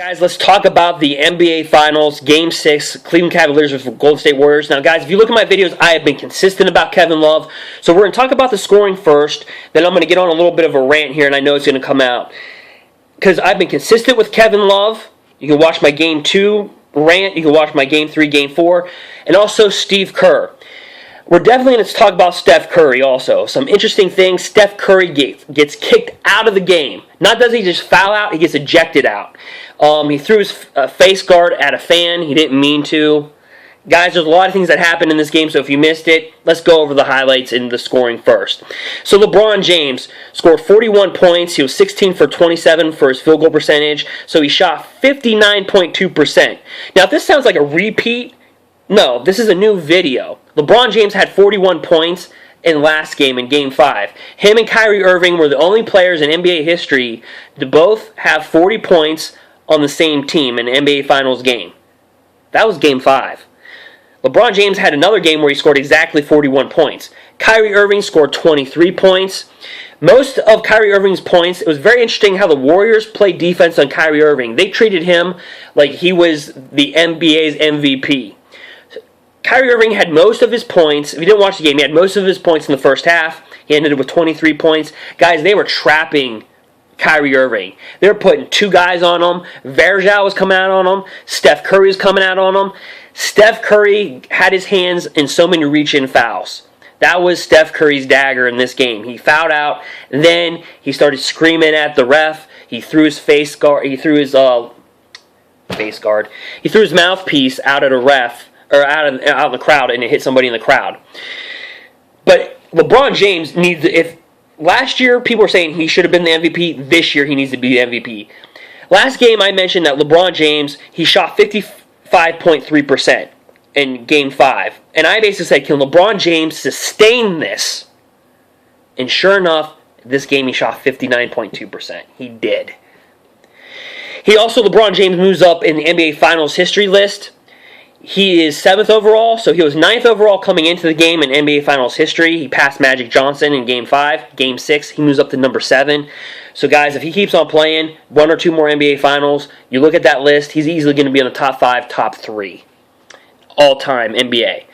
Guys, let's talk about the NBA Finals, Game 6, Cleveland Cavaliers versus Golden State Warriors. Now, guys, if you look at my videos, I have been consistent about Kevin Love. So we're going to talk about the scoring first. Then I'm going to get on a little bit of a rant here, and I know it's going to come out. Because I've been consistent with Kevin Love. You can watch my Game 2 rant. You can watch my Game 3, Game 4. And also Steve Kerr. We're definitely going to talk about Steph Curry also. Some interesting things. Steph Curry gets kicked out of the game. Not does he just foul out, he gets ejected out. He threw his face guard at a fan. He didn't mean to. Guys, there's a lot of things that happened in this game, so if you missed it, let's go over the highlights and the scoring first. So LeBron James scored 41 points. He was 16 for 27 for his field goal percentage, so he shot 59.2%. Now, if this sounds like a repeat, no, this is a new video. LeBron James had 41 points in last game, in Game 5. Him and Kyrie Irving were the only players in NBA history to both have 40 points on the same team in an NBA Finals game. That was Game 5. LeBron James had another game where he scored exactly 41 points. Kyrie Irving scored 23 points. Most of Kyrie Irving's points, it was very interesting how the Warriors played defense on Kyrie Irving. They treated him like he was the NBA's MVP. Kyrie Irving had most of his points. If you didn't watch the game, he had most of his points in the first half. He ended with 23 points. Guys, they were trapping Kyrie Irving. They were putting two guys on him. Verjao was coming out on him. Steph Curry was coming out on him. Steph Curry had his hands in so many reach-in fouls. That was Steph Curry's dagger in this game. He fouled out, and then he started screaming at the ref. He threw his face guard. He threw his face guard. He threw his mouthpiece out at a ref. Or out in the crowd, and it hit somebody in the crowd. But LeBron James needs, if last year people were saying he should have been the MVP, this year he needs to be the MVP. Last game I mentioned that LeBron James, he shot 55.3% in Game 5. And I basically said, can LeBron James sustain this? And sure enough, this game he shot 59.2%. He did. LeBron James moves up in the NBA Finals history list. He is 7th overall, so he was 9th overall coming into the game in NBA Finals history. He passed Magic Johnson in Game 5. Game 6, he moves up to number 7. So guys, if he keeps on playing, one or two more NBA Finals, you look at that list, he's easily going to be in the top 5, top 3 all-time NBA.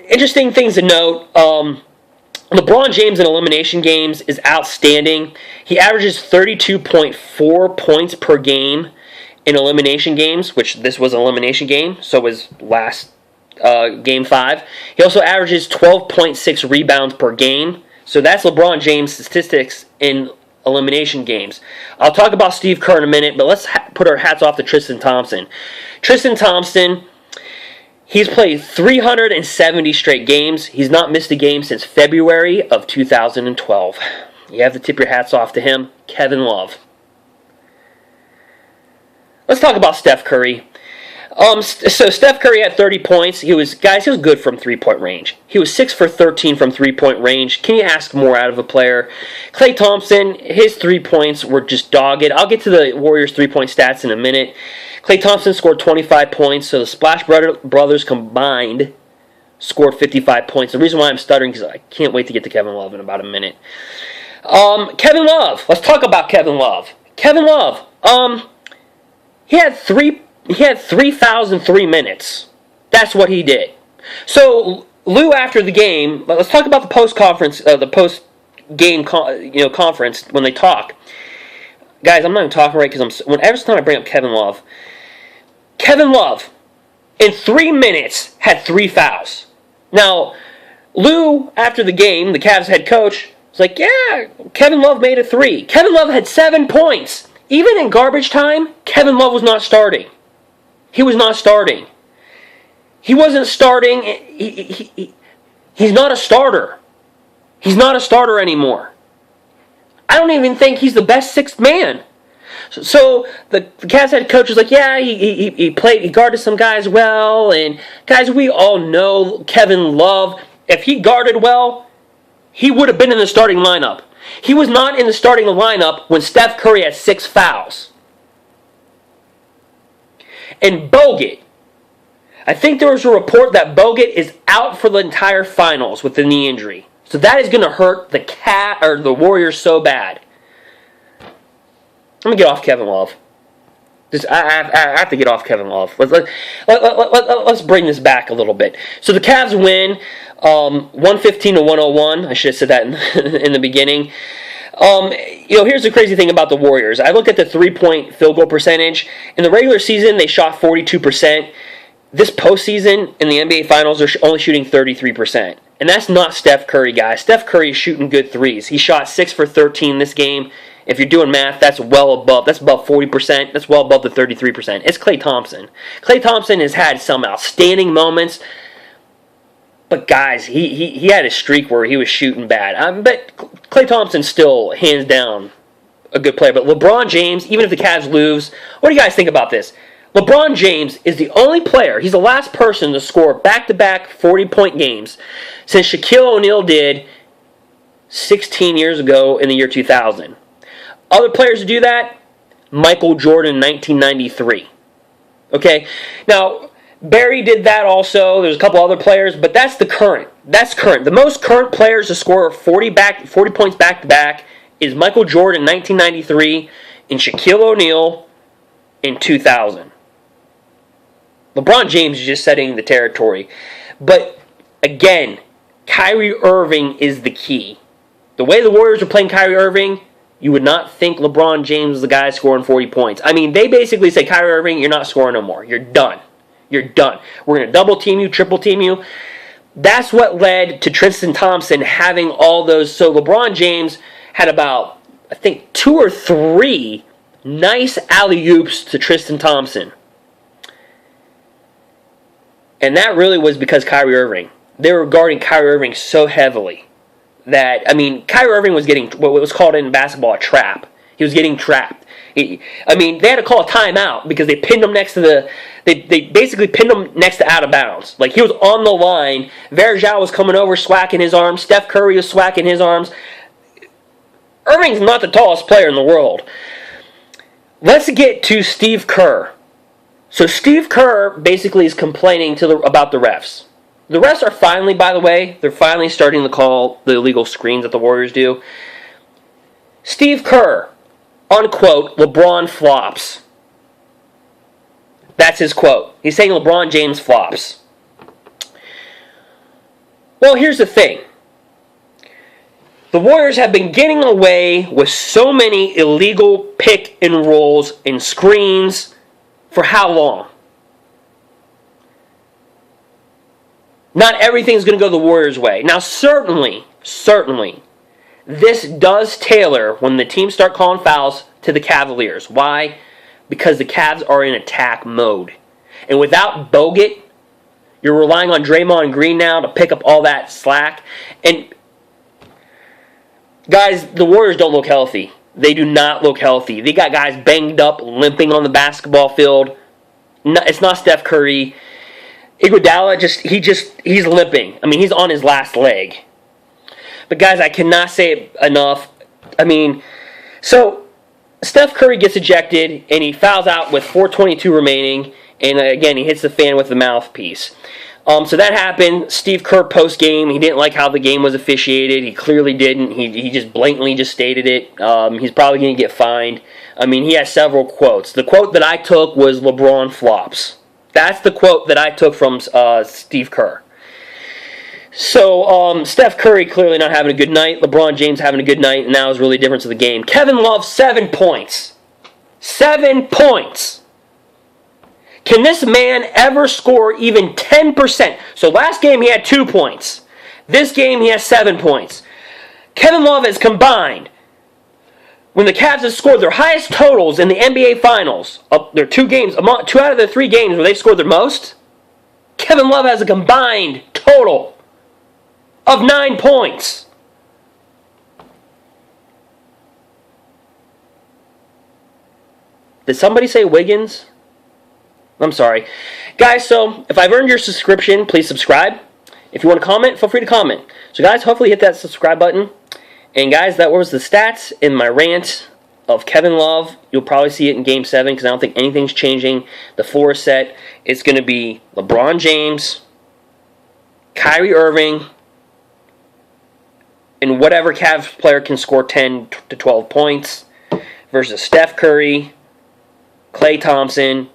Interesting things to note. LeBron James in elimination games is outstanding. He averages 32.4 points per game in elimination games, which this was an elimination game, so was last Game 5. He also averages 12.6 rebounds per game. So that's LeBron James' statistics in elimination games. I'll talk about Steve Kerr in a minute, but let's put our hats off to Tristan Thompson. Tristan Thompson, he's played 370 straight games. He's not missed a game since February of 2012. You have to tip your hats off to him. Kevin Love. Let's talk about Steph Curry. So Steph Curry had 30 points. He was good from three-point range. He was 6 for 13 from three-point range. Can you ask more out of a player? Klay Thompson, his 3 points were just dogged. I'll get to the Warriors' 3-point stats in a minute. Klay Thompson scored 25 points, so the Splash Brothers combined scored 55 points. The reason why I'm stuttering is I can't wait to get to Kevin Love in about a minute. Kevin Love. Let's talk about Kevin Love. Kevin Love. He had 3 fouls in 3 minutes. That's what he did. So Lou, after the game, let's talk about the post-conference, the post-game, conference when they talk. Guys, I'm not even talking right because every time I bring up Kevin Love, in 3 minutes had 3 fouls. Now, Lou, after the game, the Cavs head coach, was like, yeah, Kevin Love made a 3. Kevin Love had 7 points. Even in garbage time, Kevin Love was not starting. He was not starting. He wasn't starting. He's not a starter. He's not a starter anymore. I don't even think he's the best sixth man. So the Cavs head coach was like, yeah, he guarded some guys well. And guys, we all know Kevin Love, if he guarded well, he would have been in the starting lineup. He was not in the starting lineup when Steph Curry had 6 fouls. And Bogut, I think there was a report that Bogut is out for the entire finals with the knee injury. So that is going to hurt the Warriors so bad. Let me get off Kevin Love. I have to get off Kevin Love. Let's bring this back a little bit. So the Cavs win 115 to 101. I should have said that in the beginning. Here's the crazy thing about the Warriors. I looked at the three-point field goal percentage. In the regular season, they shot 42%. This postseason in the NBA Finals, they're only shooting 33%. And that's not Steph Curry, guys. Steph Curry is shooting good threes. He shot 6 for 13 this game. If you're doing math, that's above 40%. That's well above the 33%. It's Klay Thompson. Klay Thompson has had some outstanding moments. But guys, he had a streak where he was shooting bad. But Klay Thompson's still, hands down, a good player. But LeBron James, even if the Cavs lose, what do you guys think about this? LeBron James is the only player, he's the last person to score back-to-back 40-point games since Shaquille O'Neal did 16 years ago in the year 2000. Other players to do that, Michael Jordan in 1993. Okay? Now, Barry did that also. There's a couple other players, but that's the current. That's current. The most current players to score 40 points back-to-back is Michael Jordan in 1993 and Shaquille O'Neal in 2000. LeBron James is just setting the territory. But, again, Kyrie Irving is the key. The way the Warriors are playing Kyrie Irving, you would not think LeBron James is the guy scoring 40 points. I mean, they basically say, Kyrie Irving, you're not scoring no more. You're done. You're done. We're going to double team you, triple team you. That's what led to Tristan Thompson having all those. So LeBron James had about, I think, 2 or 3 nice alley-oops to Tristan Thompson. And that really was because Kyrie Irving. They were guarding Kyrie Irving so heavily that, I mean, Kyrie Irving was getting what was called in basketball a trap. He was getting trapped. They had to call a timeout because they pinned him next to they basically pinned him next to out of bounds. Like, he was on the line. Verjao was coming over, swacking his arms. Steph Curry was swacking his arms. Irving's not the tallest player in the world. Let's get to Steve Kerr. So Steve Kerr basically is complaining about the refs. The refs are finally, by the way, they're finally starting to call the illegal screens that the Warriors do. Steve Kerr, unquote, LeBron flops. That's his quote. He's saying LeBron James flops. Well, here's the thing. The Warriors have been getting away with so many illegal pick and rolls and screens for how long? Not everything's going to go the Warriors' way. Now, certainly, this does tailor when the teams start calling fouls to the Cavaliers. Why? Because the Cavs are in attack mode. And without Bogut, you're relying on Draymond Green now to pick up all that slack. And, guys, the Warriors don't look healthy. They do not look healthy. They got guys banged up, limping on the basketball field. It's not Steph Curry. Iguodala, he's limping. I mean, he's on his last leg. But guys, I cannot say it enough. I mean, so Steph Curry gets ejected, and he fouls out with 4:22 remaining, and again, he hits the fan with the mouthpiece. So that happened. Steve Kerr post-game, he didn't like how the game was officiated. He clearly didn't. He just blatantly just stated it. He's probably going to get fined. I mean, he has several quotes. The quote that I took was LeBron flops. That's the quote that I took from Steve Kerr. So, Steph Curry clearly not having a good night. LeBron James having a good night, and that was really the difference of the game. Kevin Love, 7 points. 7 points. Can this man ever score even 10%? So last game he had 2 points. This game he has 7 points. Kevin Love has combined, when the Cavs have scored their highest totals in the NBA Finals, their 2 games, 2 out of the 3 games where they scored their most, Kevin Love has a combined total of 9 points. Did somebody say Wiggins? I'm sorry. Guys, so if I've earned your subscription, please subscribe. If you want to comment, feel free to comment. So guys, hopefully hit that subscribe button. And guys, that was the stats in my rant of Kevin Love. You'll probably see it in Game 7 because I don't think anything's changing. The floor is set. It's going to be LeBron James, Kyrie Irving, and whatever Cavs player can score 10 to 12 points versus Steph Curry, Klay Klay Thompson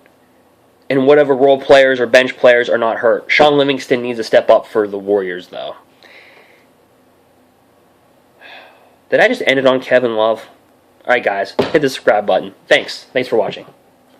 and whatever role players or bench players are not hurt. Sean Livingston needs to step up for the Warriors, though. Did I just end it on Kevin Love? Alright, guys. Hit the subscribe button. Thanks. Thanks for watching.